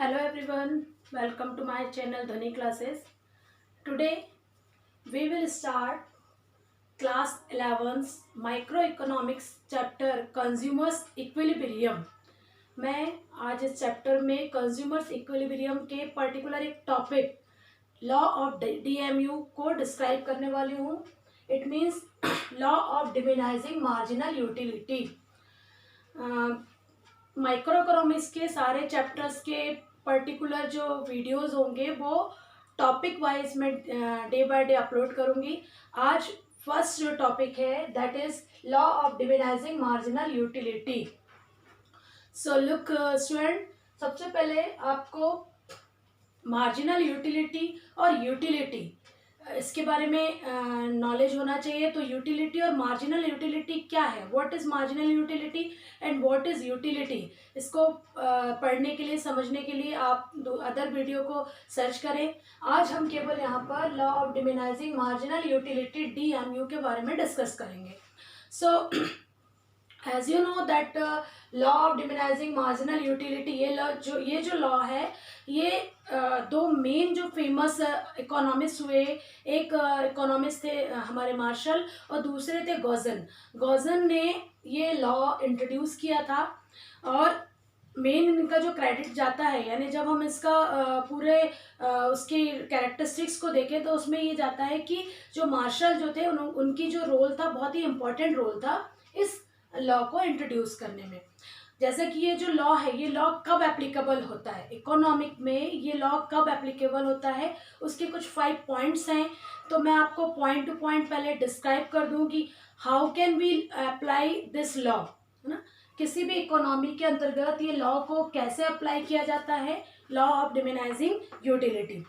Hello everyone, welcome to my channel Dhani Classes. Today we will start class 11's microeconomics chapter Consumers Equilibrium. मैं आज इस chapter में consumers equilibrium के particular एक topic law of DMU को describe करने वाली हूँ. It means law of diminishing marginal utility. Microeconomics के सारे चैप्टर्स के पर्टिकुलर जो वीडियोस होंगे वो टॉपिक वाइज मैं डे बाय डे अपलोड करूँगी. आज फर्स्ट जो टॉपिक है that is law of diminishing marginal utility. So look student, सबसे पहले आपको मार्जिनल यूटिलिटी और यूटिलिटी इसके बारे में नॉलेज होना चाहिए. तो यूटिलिटी और मार्जिनल यूटिलिटी क्या है, what is marginal utility and what is utility, इसको पढ़ने के लिए समझने के लिए आप अदर वीडियो को सर्च करें. आज हम केवल यहाँ पर law of diminishing marginal utility DMU के बारे में डिस्कस करेंगे. So as you know that law of diminishing marginal utility ये जो लॉ है ये दो मेन जो फेमस इकोनॉमिस्ट हुए, एक इकोनॉमिस्ट थे हमारे मार्शल और दूसरे थे गॉजन ने ये लॉ इंट्रोड्यूस किया था. और मेन इनका जो क्रेडिट जाता है, यानी जब हम इसका पूरे उसकी कैरेक्टरिस्टिक्स को देखें तो उसमें ये जाता है कि जो मार्शल जो थे उनकी जो रोल था बहुत ही इम्पोर्टेंट रोल था इस लॉ को इंट्रोड्यूस करने में. जैसे कि ये जो लॉ है, ये लॉ कब एप्लीकेबल होता है इकोनॉमिक में, ये लॉ कब एप्लीकेबल होता है, उसके कुछ 5 पॉइंट्स हैं. तो मैं आपको पॉइंट टू पॉइंट पहले डिस्क्राइब कर दूं कि how can we apply this law, है ना. किसी भी इकोनॉमी के अंतर्गत ये लॉ को कैसे अप्लाई किया जाता है, लॉ ऑफ डिमिनाइजिंग यूटिलिटी.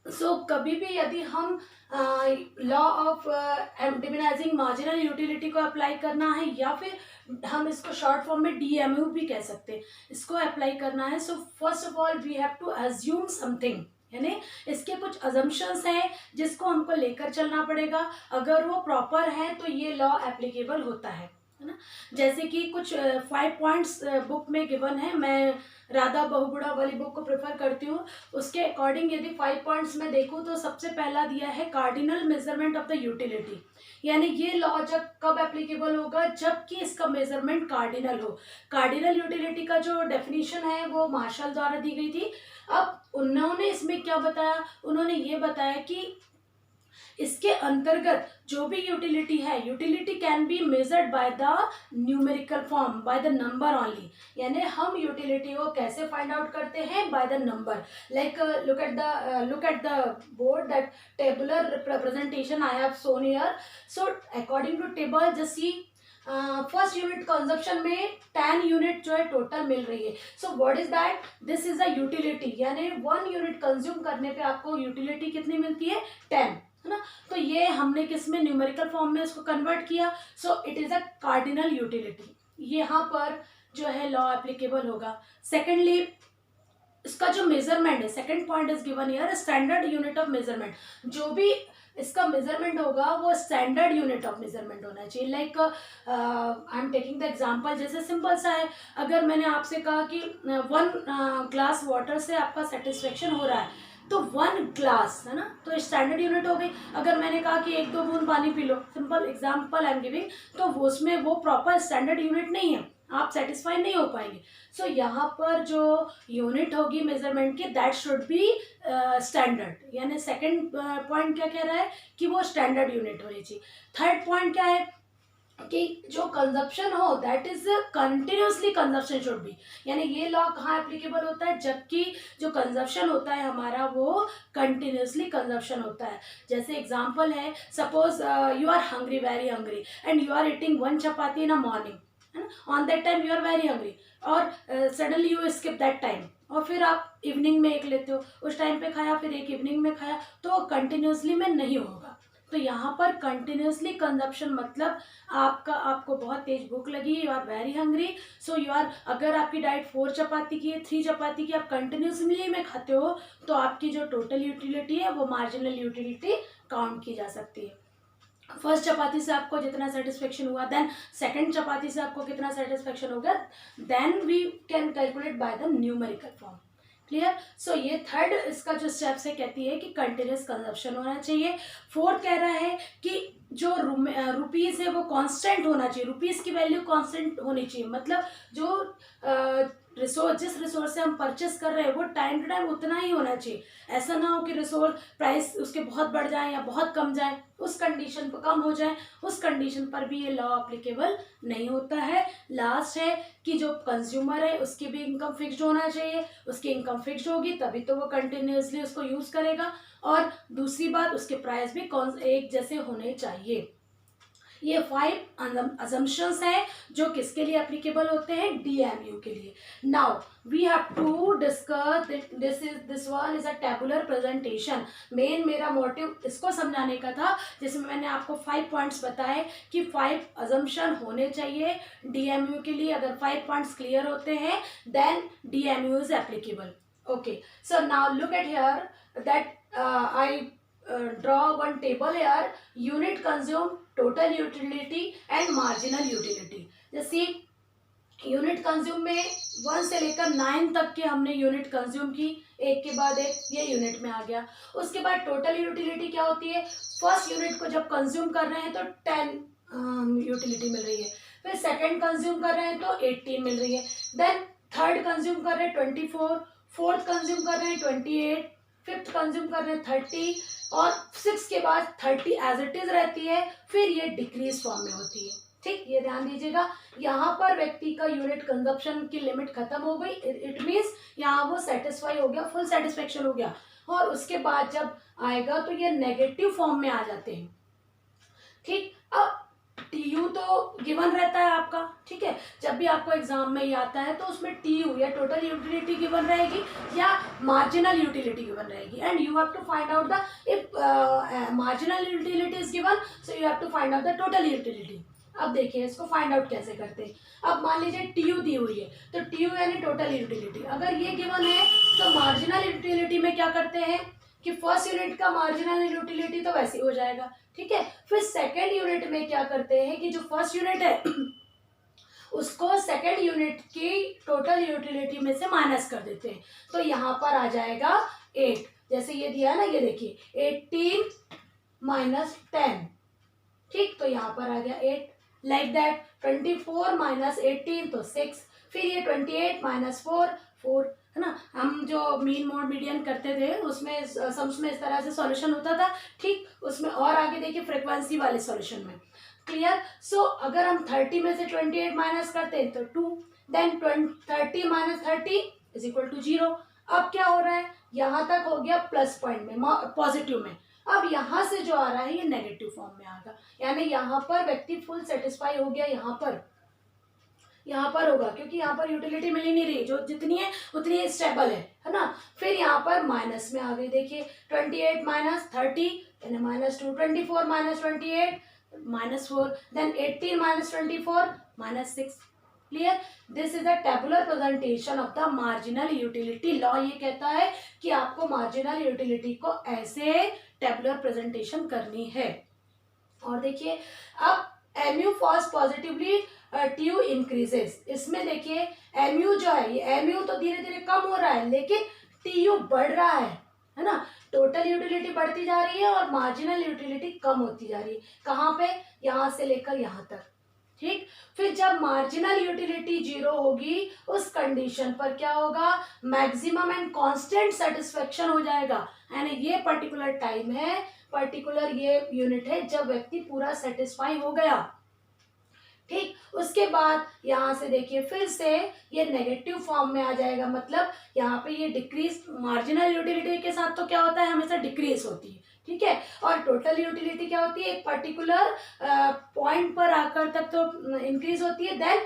सो कभी भी यदि हम law of diminishing marginal utility को अप्लाई करना है या फिर हम इसको शॉर्ट फॉर्म में डीएमयू भी कह सकते हैं, इसको अप्लाई करना है. So first of all we have to assume something, यानी इसके कुछ अजम्पशंस हैं जिसको हमको लेकर चलना पड़ेगा. अगर वो प्रॉपर है तो ये लॉ एप्लीकेबल होता है ना. जैसे कि कुछ 5 पॉइंट्स बुक में गिवन है, मैं राधा बहुगुणा वाली बुक को प्रेफर करती हूँ. उसके अकॉर्डिंग यदि 5 पॉइंट्स में देखूँ तो सबसे पहला दिया है cardinal measurement of the utility. यानी ये लॉ जब कब एप्लीकेबल होगा, जबकि इसका मेजरमेंट कार्डिनल हो. कार्डिनल यूटिलिटी का जो डेफिनेशन है वो मार्शल द्वारा दी गई थी. अब उन्होंने इसमें क्या बताया, उन्होंने ये बताया कि इसके अंतर्गत जो भी यूटिलिटी है, utility can be measured by the numerical form, by the number only. यानी हम यूटिलिटी को कैसे फाइंड आउट करते हैं, by the number. Like look at the board that tabular representation I have shown here. So according to table just see first unit consumption में 10 unit जो है total मिल रही है. So what is that, this is a utility. यानी 1 unit consume करने पे आपको यूटिलिटी कितनी मिलती है, 10, है ना. तो ये हमने किस में, न्यूमेरिकल फॉर्म में इसको कन्वर्ट किया. So it is a cardinal utility. यहाँ पर जो है लॉ एप्लीकेबल होगा. सेकेंडली इसका जो मेजरमेंट है, second point is given here, standard unit of measurement. जो भी इसका मेजरमेंट होगा वो स्टैंडर्ड यूनिट ऑफ मेजरमेंट होना चाहिए. Like I am taking the example, जैसे सिंपल सा है, अगर मैंने आपसे कहा कि 1 ग्लास वाटर से आपका सेटिस्फेक्शन हो रहा है तो 1 ग्लास, है ना, तो स्टैंडर्ड यूनिट हो गई. अगर मैंने कहा कि 1-2 बूंद पानी P low, simple example I am giving, तो उसमें वो प्रॉपर स्टैंडर्ड यूनिट नहीं है, आप सेटिस्फाई नहीं हो पाएंगे. सो यहाँ पर जो यूनिट होगी मेजरमेंट की दैट शुड बी स्टैंडर्ड. यानी सेकंड पॉइंट क्या कह रहा है कि वो स्टैंडर्ड यूनिट होनी चाहिए. थर्ड पॉइंट क्या है कि जो कंजप्शन हो that is continuously consumption should be. यानी ये लॉ कहाँ एप्लीकेबल होता है, जबकि जो कंजप्शन होता है हमारा वो कंटिन्यूसली कंजप्शन होता है. जैसे एग्जांपल है, suppose you are hungry, very hungry, and you are eating 1 chapati in a morning, है ना. On that time you are very hungry और suddenly you skip that time और फिर आप इवनिंग में एक लेते हो, उस टाइम पे खाया फिर एक इवनिंग में खाया, तो कंटिन्यूसली में नहीं होगा. तो यहाँ पर कंटिन्यूसली कंजप्शन मतलब आपको बहुत तेज भूख लगी, you are very hungry, so you are, अगर आपकी डाइट 4 चपाती की है, 3 चपाती की आप कंटिन्यूसली में खाते हो तो आपकी जो टोटल यूटिलिटी है वो मार्जिनल यूटिलिटी काउंट की जा सकती है. फर्स्ट चपाती से आपको जितना सेटिस्फेक्शन हुआ, देन सेकंड चपाती से आपको कितना सेटिस्फेक्शन होगा, then we can calculate by the numerical form. Clear. So ये थर्ड इसका जो स्टेप्स है कहती है कि कंटिन्यूस कंजप्शन होना चाहिए। फोर्थ कह रहा है कि जो रुपीज है वो कांस्टेंट होना चाहिए, रुपीज की वैल्यू कांस्टेंट होनी चाहिए, मतलब जो रिसोर्स जिस रिसोर्स से हम परचेस कर रहे हैं वो टाइम टू टाइम उतना ही होना चाहिए। ऐसा ना हो कि रिसोर्स प्राइस उसके बहुत बढ़ जाए या बहुत कम जाए, उस कंडीशन पर कम हो जाए, उस कंडीशन पर भी ये लॉ अप्लीकेबल नहीं होता है। लास्ट है कि जो कंज्यूमर है उसकी भी इनकम फिक्स्ड होना चाहिए, उसकी इनकम फिक्स्ड होगी तभी तो वो कंटिन्यूसली उसको यूज करेगा। और दूसरी बात, उसके प्राइस भी एक जैसे होने चाहिए। ये 5 assumptions है जो किसके लिए एप्लीकेबल होते हैं, DMU के लिए। Now we have to discuss this one is a tabular presentation. Main मेरा मोटिव इसको समझाने का था, जिसमें मैंने आपको 5 पॉइंट्स बताए कि 5 assumption होने चाहिए DMU के लिए। अगर 5 पॉइंट्स क्लियर होते हैं then DMU is applicable. Okay, so now look at here that I draw one table here, unit consume, total utility and marginal utility। जैसे यूनिट कंज्यूम में 1 से लेकर 9 तक के हमने यूनिट कंज्यूम की, एक के बाद एक ये यूनिट में आ गया। उसके बाद टोटल यूटिलिटी क्या होती है, फर्स्ट यूनिट को जब कंज्यूम कर रहे हैं तो 10 यूटिलिटी मिल रही है, फिर सेकंड कंज्यूम कर रहे हैं तो 18 मिल रही है, देन थर्ड कंज्यूम कर रहे हैं 24, फोर्थ कंज्यूम कर रहे हैं 28, फिफ्थ कंज्यूम कर रहे हैं 30 और 6 के बाद 30 एज इट इज रहती है, फिर ये डिक्रीज फॉर्म में होती है। ठीक, ये ध्यान दीजिएगा, यहाँ पर व्यक्ति का यूनिट कंजप्शन की लिमिट खत्म हो गई, इट मीन्स यहाँ वो सेटिस्फाई हो गया, फुल सेटिस्फेक्शन हो गया। और उसके बाद जब आएगा तो ये नेगेटिव फॉर्म में आ जाते हैं। ठीक, अब TU तो गिवन रहता है आपका, ठीक है, जब भी आपको एग्जाम में ही आता है तो उसमें TU या टोटल यूटिलिटी गिवन रहेगी या मार्जिनल यूटिलिटी गिवन रहेगी, and you have to find out the if marginal utility is given, so you have to find out the total utility. अब देखिए इसको फाइंड आउट कैसे करते हैं। अब मान लीजिए TU दी हुई है, तो TU यानी टोटल यूटिलिटी, अगर ये गिवन है तो मार्जिनल यूटिलिटी में क्या करते हैं कि फर्स्ट यूनिट का मार्जिनल यूटिलिटी तो वैसे ही हो जाएगा, ठीक है। फिर सेकेंड यूनिट में क्या करते हैं कि जो फर्स्ट यूनिट है उसको सेकेंड यूनिट की टोटल यूटिलिटी में से माइनस कर देते हैं, तो यहाँ पर आ जाएगा 8, जैसे ये दिया है ना, ये देखिए 18 माइनस 10, ठीक, तो यहाँ पर आ गया 8, लाइक दैट 24 माइनस 18 तो 6, फिर ये 28 माइनस 4 है ना। हम जो मीन मोड मीडियन करते थे उसमें सम्स में इस तरह से सॉल्यूशन होता था, ठीक, उसमें और आगे देखिए फ्रीक्वेंसी वाले सॉल्यूशन में, क्लियर। सो अगर हम 30 में से 28 माइनस करते हैं तो 2, then 30 minus 30 is equal to 0। अब क्या हो रहा है, यहाँ तक हो गया प्लस पॉइंट में, पॉजिटिव में, अब यहाँ से जो आ रहा है ये नेगेटिव फॉर्म में आएगा, यानी यहाँ पर व्यक्ति फुल सेटिस्फाई हो गया, यहाँ पर होगा क्योंकि यहाँ पर यूटिलिटी मिल ही नहीं रही, जो जितनी है उतनी स्टेबल है ना। फिर यहाँ पर माइनस में आ गई, देखिए 28 माइनस 30 यानी -2, 24 minus 28 -4, then 18 minus 24 -6, clear. This is a tabular presentation of the marginal utility. Law ये कहता है कि आपको मार्जिनल यूटिलिटी को ऐसे टेबुलर प्रेजेंटेशन करनी है। और देखिए अब MU falls positively, TU increases. इसमें देखिए MU जो है, ये MU तो धीरे धीरे कम हो रहा है लेकिन TU बढ़ रहा है ना। टोटल यूटिलिटी बढ़ती जा रही है और मार्जिनल यूटिलिटी कम होती जा रही है। कहाँ पे, यहाँ से लेकर यहाँ तक, ठीक। फिर जब मार्जिनल यूटिलिटी 0 होगी उस कंडीशन पर क्या होगा, मैक्सिमम एंड कांस्टेंट सेटिस्फेक्शन हो जाएगा, यानी ये पर्टिकुलर टाइम है, पर्टिकुलर ये यूनिट है जब व्यक्ति पूरा सेटिस्फाई हो गया, ठीक। उसके बाद यहाँ से देखिए फिर से ये नेगेटिव फॉर्म में आ जाएगा, मतलब यहाँ पे ये डिक्रीज, मार्जिनल यूटिलिटी के साथ तो क्या होता है, हमेशा डिक्रीज होती है, ठीक है। और टोटल यूटिलिटी क्या होती है, एक पर्टिकुलर पॉइंट पर आकर तक तो इंक्रीज होती है, then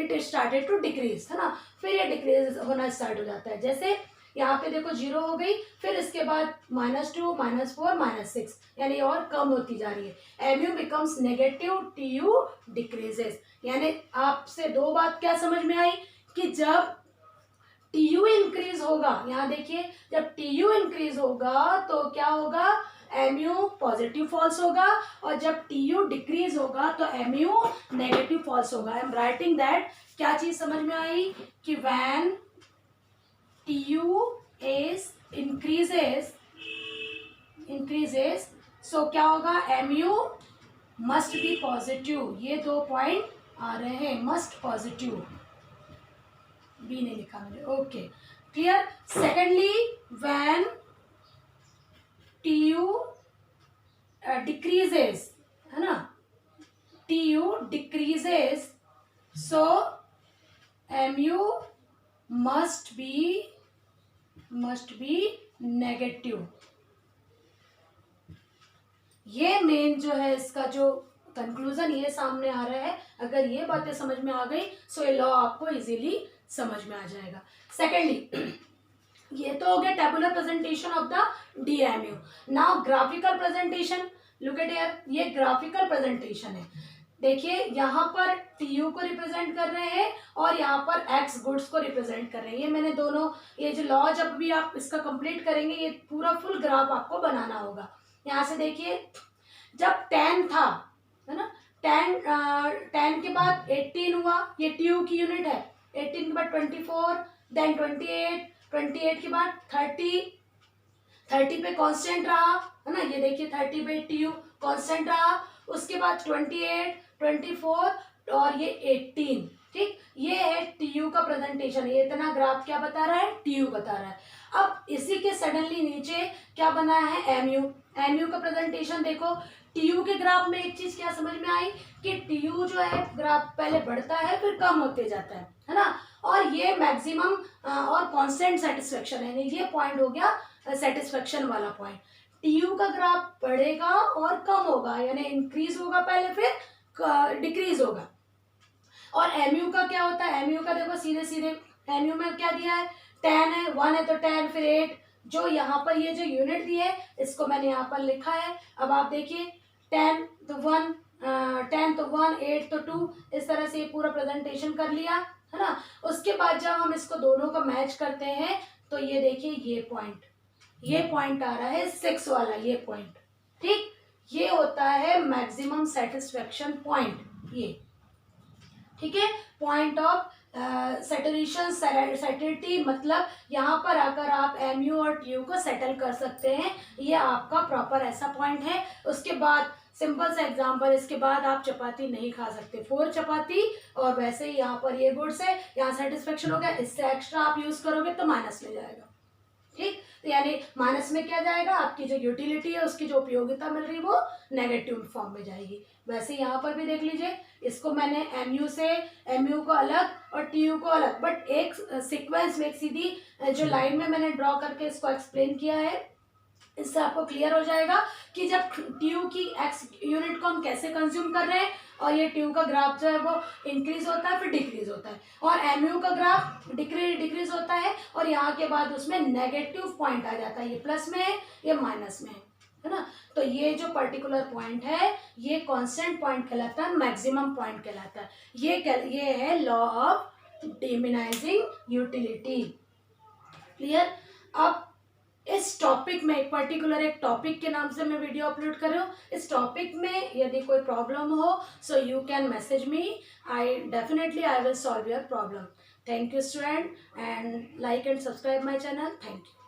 it started to decrease, है ना। फिर ये डिक्रीज होना स्टार्ट हो जाता है, जैसे यहाँ पे देखो 0 हो गई, फिर इसके बाद -2 -4 -6, यानी और कम होती जा रही है। MU becomes negative, TU decreases. यानी आपसे दो बात क्या समझ में आई कि जब TU इंक्रीज होगा, यहाँ देखिए जब TU इंक्रीज होगा तो क्या होगा, MU पॉजिटिव फॉल्स होगा, और जब TU डिक्रीज होगा तो MU नेगेटिव फॉल्स होगा। आई एम राइटिंग दैट, क्या चीज समझ में आई कि when TU is increases, so क्या होगा, MU मस्ट बी पॉजिटिव। ये 2 पॉइंट आ रहे हैं, मस्ट पॉजिटिव, बी ने लिखा मैंने, okay clear. Secondly when TU decreases, है ना, TU decreases, so MU must be negative. ये मेन जो है इसका जो कंक्लूजन ये सामने आ रहा है। अगर ये बातें समझ में आ गई सो ये लॉ आपको इजीली समझ में आ जाएगा। सेकेंडली ये तो हो गया tabular presentation of the DMU। Now graphical presentation, look at here, ये ग्राफिकल प्रेजेंटेशन है। देखिए यहाँ पर TU को रिप्रेजेंट कर रहे हैं और यहाँ पर X गुड्स को रिप्रेजेंट कर रहे हैं। ये मैंने दोनों, ये जो लॉ जब भी आप इसका कंप्लीट करेंगे ये पूरा फुल ग्राफ आपको बनाना होगा। यहाँ से देखिए जब 10 था, है ना, 10 के बाद 18 हुआ, ये TU की यूनिट है। 18 के बाद 24, देन 28 के बाद 30 पे कांस्टेंट रहा, है ना, ये देखिए 30 पे TU कांस्टेंट रहा। उसके बाद 28, 24 और ये 18, ठीक, ये है TU का प्रेजेंटेशन। ये इतना ग्राफ क्या बता रहा है, TU बता रहा है। अब इसी के सडनली नीचे क्या बनाया है, MU का प्रेजेंटेशन। देखो TU के ग्राफ में एक चीज क्या समझ में आई कि TU जो है ग्राफ पहले बढ़ता है फिर कम होते जाता है ना, और ये मैक्सिमम और कांस्टेंट सेटिस्फेक्शन है, ये पॉइंट हो गया सेटिस्फेक्शन वाला पॉइंट। TU का ग्राफ बढ़ेगा और कम होगा, यानी इंक्रीज होगा पहले फिर डिक्रीज होगा। और MU का क्या होता है, MU का देखो सीधे MU में क्या दिया है, 10 है, 1 है तो 10, फिर 8, जो यहाँ पर ये जो यूनिट दी है इसको मैंने यहाँ पर लिखा है। अब आप देखिए 10 तो 1, 10 तो 1, 8 तो 2, इस तरह से ये पूरा प्रेजेंटेशन कर लिया, है ना। उसके बाद जब हम इसको दोनों का मैच करते हैं तो ये देखिए ये पॉइंट आ रहा है 6 वाला, ये पॉइंट, ठीक, ये होता है मैक्सिमम सेटिस्फेक्शन पॉइंट, ये ठीक है, पॉइंट ऑफ सेटरेशन सेटिलिटी, मतलब यहाँ पर आकर आप MU और TU को सेटल कर सकते हैं, ये आपका प्रॉपर ऐसा पॉइंट है। उसके बाद सिंपल सा एग्जांपल, इसके बाद आप चपाती नहीं खा सकते, 4 चपाती, और वैसे ही यहाँ पर ये गुड्स है, यहाँ सेटिस्फेक्शन हो गया, इससे एक्स्ट्रा आप यूज करोगे तो माइनस में जाएगा, ठीक, तो यानी माइनस में क्या जाएगा, आपकी जो यूटिलिटी है उसकी जो उपयोगिता मिल रही है वो नेगेटिव फॉर्म में जाएगी। वैसे यहाँ पर भी देख लीजिए, इसको मैंने MU को अलग और TU को अलग, बट एक सीक्वेंस में एक सीधी जो लाइन में मैंने ड्रॉ करके इसको एक्सप्लेन किया है। इससे आपको क्लियर हो जाएगा कि जब TU की X यूनिट को हम कैसे कंज्यूम कर रहे हैं, और ये TU का ग्राफ जो है वो इंक्रीज होता है फिर डिक्रीज होता है, और MU का ग्राफ डिक्रीज होता है और यहाँ के बाद उसमें नेगेटिव पॉइंट आ जाता है, ये प्लस में है ये माइनस में है ना। तो ये जो पर्टिकुलर पॉइंट है ये कांस्टेंट पॉइंट कहलाता है, मैक्सिमम पॉइंट कहलाता है। ये है लॉ ऑफ डिमिनाइजिंग यूटिलिटी, क्लियर। अब इस टॉपिक में एक पर्टिकुलर एक टॉपिक के नाम से मैं वीडियो अपलोड कर रही हूँ। इस टॉपिक में यदि कोई प्रॉब्लम हो so you can message me, I will solve your problem. Thank you student, and like and subscribe my channel. Thank you.